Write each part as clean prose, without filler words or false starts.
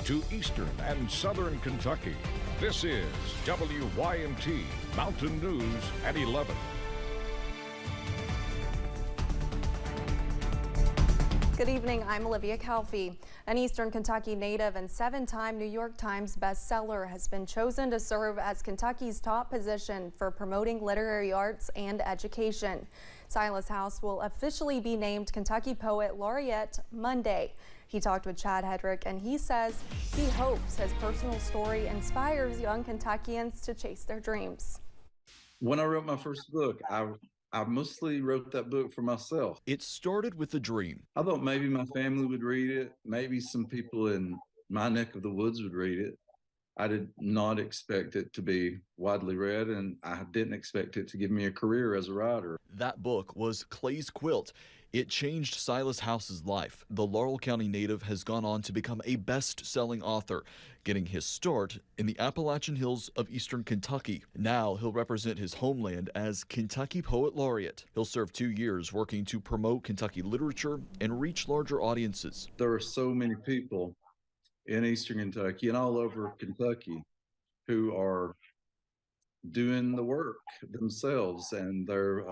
to eastern and southern Kentucky. This is WYMT Mountain News at 11. Good evening, I'm Olivia Calfee. An Eastern Kentucky native and 7-time New York Times bestseller has been chosen to serve as Kentucky's top position for promoting literary arts and education. Silas House will officially be named Kentucky Poet Laureate Monday. He talked with Chad Hedrick, and he says he hopes his personal story inspires young Kentuckians to chase their dreams. When I wrote my first book, I mostly wrote that book for myself. It started with a dream. I thought maybe my family would read it. Maybe some people in my neck of the woods would read it. I did not expect it to be widely read, and I didn't expect it to give me a career as a writer. That book was Clay's Quilt. It changed Silas House's life. The Laurel County native has gone on to become a best-selling author, getting his start in the Appalachian Hills of eastern Kentucky. Now he'll represent his homeland as Kentucky Poet Laureate. He'll serve 2 years working to promote Kentucky literature and reach larger audiences. There are so many people in eastern Kentucky and all over Kentucky who are doing the work themselves, and they're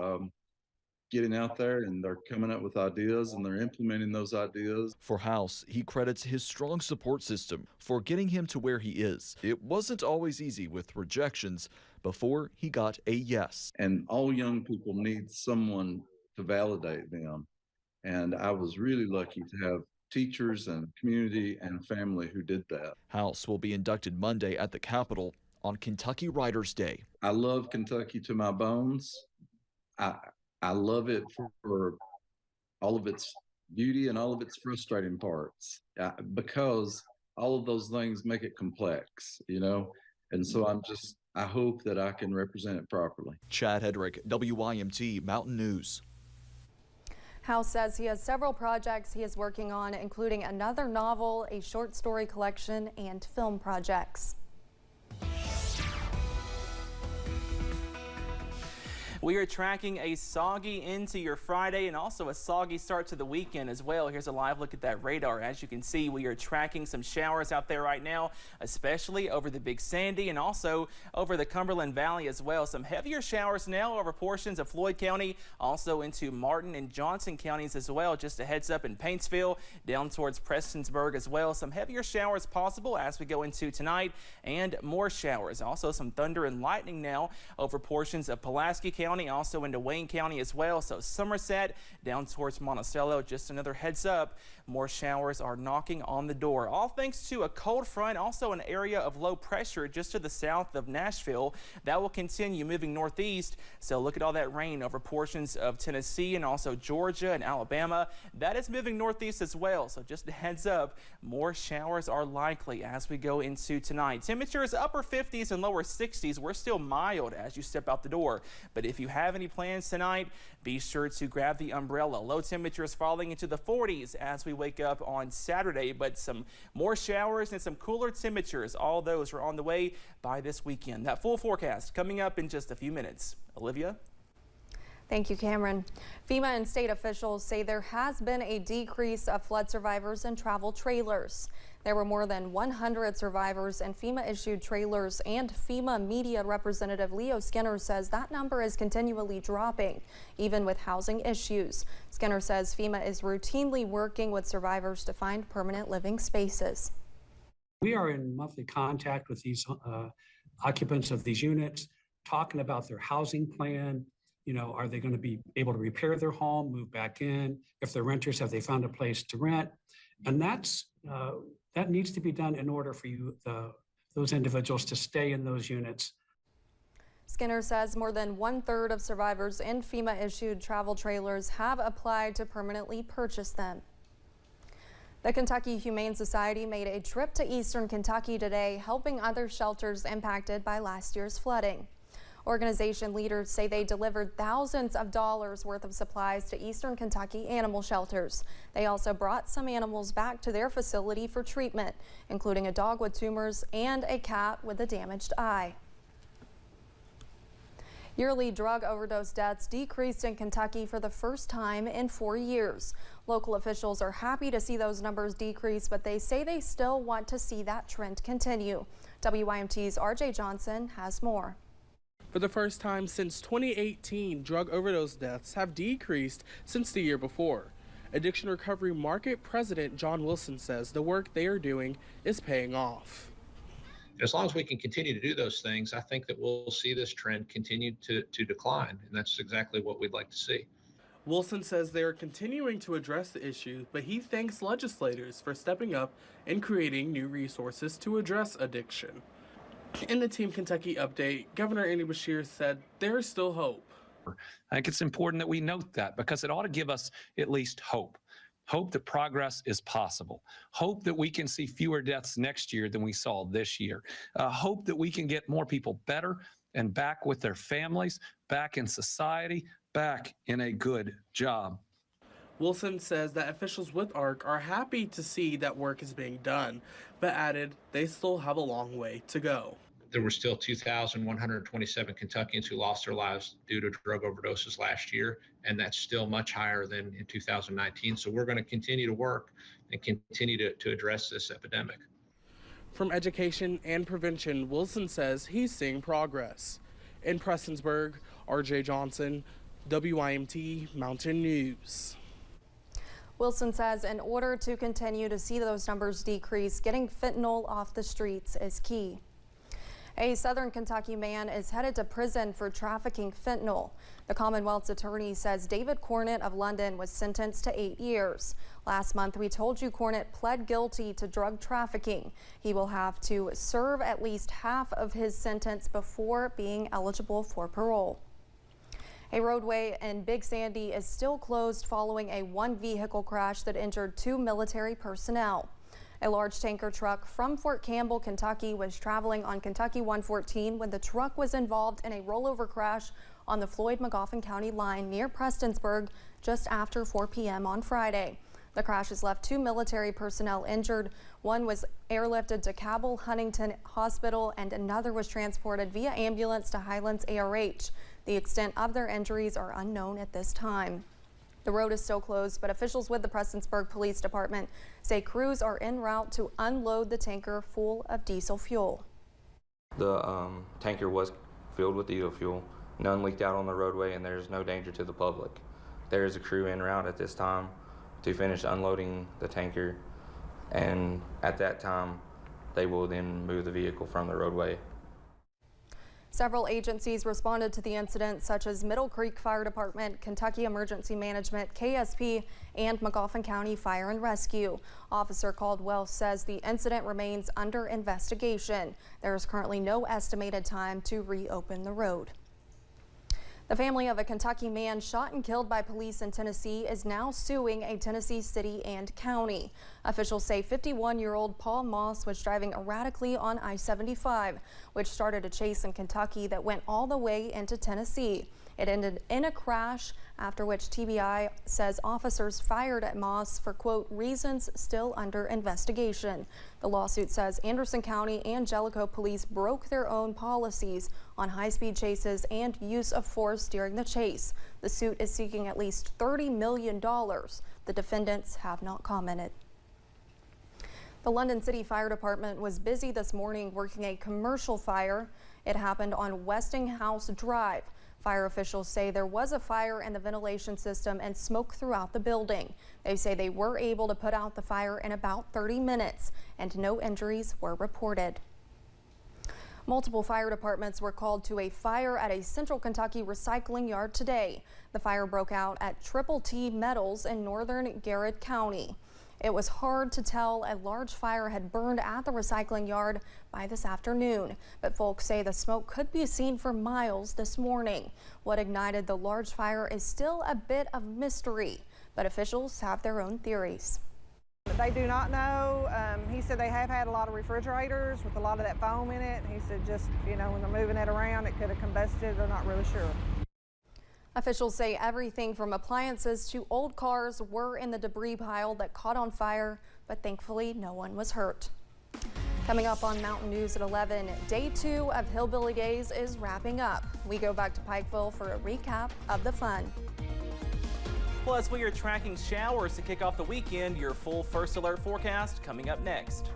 getting out there and they're coming up with ideas and they're implementing those ideas. For House, he credits his strong support system for getting him to where he is. It wasn't always easy with rejections before he got a yes. And all young people need someone to validate them. And I was really lucky to have teachers and community and family who did that. House will be inducted Monday at the Capitol on Kentucky Writers' Day. I love Kentucky to my bones. I love it for all of its beauty and all of its frustrating parts, because all of those things make it complex, you know? And so I hope that I can represent it properly. Chad Hedrick, WYMT Mountain News. House says he has several projects he is working on, including another novel, a short story collection, and film projects. We are tracking a soggy end to your Friday and also a soggy start to the weekend as well. Here's a live look at that radar. As you can see, we are tracking some showers out there right now, especially over the Big Sandy and also over the Cumberland Valley as well. Some heavier showers now over portions of Floyd County, also into Martin and Johnson counties as well. Just a heads up in Paintsville, down towards Prestonsburg as well. Some heavier showers possible as we go into tonight, and more showers. Also some thunder and lightning now over portions of Pulaski County, also into Wayne County as well. So Somerset down towards Monticello, just another heads up. More showers are knocking on the door, all thanks to a cold front, also an area of low pressure just to the south of Nashville that will continue moving northeast. So look at all that rain over portions of Tennessee and also Georgia and Alabama. That is moving northeast as well. So just a heads up, more showers are likely as we go into tonight. Temperatures upper 50s and lower 60s. We're still mild as you step out the door, but if you have any plans tonight, be sure to grab the umbrella. Low temperatures falling into the 40s as we wake up on Saturday, but some more showers and some cooler temperatures. All those are on the way by this weekend. That full forecast coming up in just a few minutes. Olivia? Thank you, Cameron. FEMA and state officials say there has been a decrease of flood survivors in travel trailers. There were more than 100 survivors in FEMA-issued trailers, and FEMA media representative Leo Skinner says that number is continually dropping, even with housing issues. Skinner says FEMA is routinely working with survivors to find permanent living spaces. We are in monthly contact with these occupants of these units, talking about their housing plan. You know, are they going to be able to repair their home, move back in? If they're renters, have they found a place to rent? And that needs to be done in order for those individuals to stay in those units. Skinner says more than 1/3 of survivors in FEMA-issued travel trailers have applied to permanently purchase them. The Kentucky Humane Society made a trip to eastern Kentucky today, helping other shelters impacted by last year's flooding. Organization leaders say they delivered thousands of dollars worth of supplies to eastern Kentucky animal shelters. They also brought some animals back to their facility for treatment, including a dog with tumors and a cat with a damaged eye. Yearly drug overdose deaths decreased in Kentucky for the first time in 4 years. Local officials are happy to see those numbers decrease, but they say they still want to see that trend continue. WYMT's RJ Johnson has more. For the first time since 2018, drug overdose deaths have decreased since the year before. Addiction Recovery Market President John Wilson says the work they are doing is paying off. As long as we can continue to do those things, I think that we'll see this trend continue to decline, and that's exactly what we'd like to see. Wilson says they are continuing to address the issue, but he thanks legislators for stepping up and creating new resources to address addiction. In the Team Kentucky update, Governor Andy Beshear said there is still hope. I think it's important that we note that because it ought to give us at least hope. Hope that progress is possible. Hope that we can see fewer deaths next year than we saw this year. Hope that we can get more people better and back with their families, back in society, back in a good job. Wilson says that officials with ARC are happy to see that work is being done, but added they still have a long way to go. There were still 2,127 Kentuckians who lost their lives due to drug overdoses last year, and that's still much higher than in 2019. So we're going to continue to work and continue to address this epidemic. From education and prevention, Wilson says he's seeing progress. In Prestonsburg, RJ Johnson, WYMT Mountain News. Wilson says in order to continue to see those numbers decrease, getting fentanyl off the streets is key. A Southern Kentucky man is headed to prison for trafficking fentanyl. The Commonwealth's attorney says David Cornett of London was sentenced to 8 years. Last month, we told you Cornett pled guilty to drug trafficking. He will have to serve at least half of his sentence before being eligible for parole. A roadway in Big Sandy is still closed following a one-vehicle crash that injured 2 military personnel. A large tanker truck from Fort Campbell, Kentucky was traveling on Kentucky 114 when the truck was involved in a rollover crash on the Floyd-Magoffin County line near Prestonsburg just after 4 p.m. on Friday. The crash has left 2 military personnel injured. One was airlifted to Cabell Huntington Hospital and another was transported via ambulance to Highlands ARH. The extent of their injuries are unknown at this time. The road is still closed, but officials with the Prestonsburg Police Department say crews are en route to unload the tanker full of diesel fuel. The tanker was filled with diesel fuel. None leaked out on the roadway, and there's no danger to the public. There is a crew en route at this time to finish unloading the tanker, and at that time, they will then move the vehicle from the roadway. Several agencies responded to the incident, such as Middle Creek Fire Department, Kentucky Emergency Management, KSP, and Magoffin County Fire and Rescue. Officer Caldwell says the incident remains under investigation. There is currently no estimated time to reopen the road. The family of a Kentucky man shot and killed by police in Tennessee is now suing a Tennessee city and county. Officials say 51-year-old Paul Moss was driving erratically on I-75, which started a chase in Kentucky that went all the way into Tennessee. It ended in a crash, after which TBI says officers fired at Moss for, quote, reasons still under investigation. The lawsuit says Anderson County and Jellicoe police broke their own policies on high-speed chases and use of force during the chase. The suit is seeking at least $30 million. The defendants have not commented. The London City Fire Department was busy this morning working a commercial fire. It happened on Westinghouse Drive. Fire officials say there was a fire in the ventilation system and smoke throughout the building. They say they were able to put out the fire in about 30 minutes and no injuries were reported. Multiple fire departments were called to a fire at a Central Kentucky recycling yard today. The fire broke out at Triple T Metals in northern Garrett County. It was hard to tell a large fire had burned at the recycling yard by this afternoon, but folks say the smoke could be seen for miles this morning. What ignited the large fire is still a bit of mystery, but officials have their own theories. They do not know. He said they have had a lot of refrigerators with a lot of that foam in it. He said just, when they're moving it around, it could have combusted. They're not really sure. Officials say everything from appliances to old cars were in the debris pile that caught on fire, but thankfully no one was hurt. Coming up on Mountain News at 11, day 2 of Hillbilly Days is wrapping up. We go back to Pikeville for a recap of the fun. Plus, we are tracking showers to kick off the weekend. Your full first alert forecast coming up next.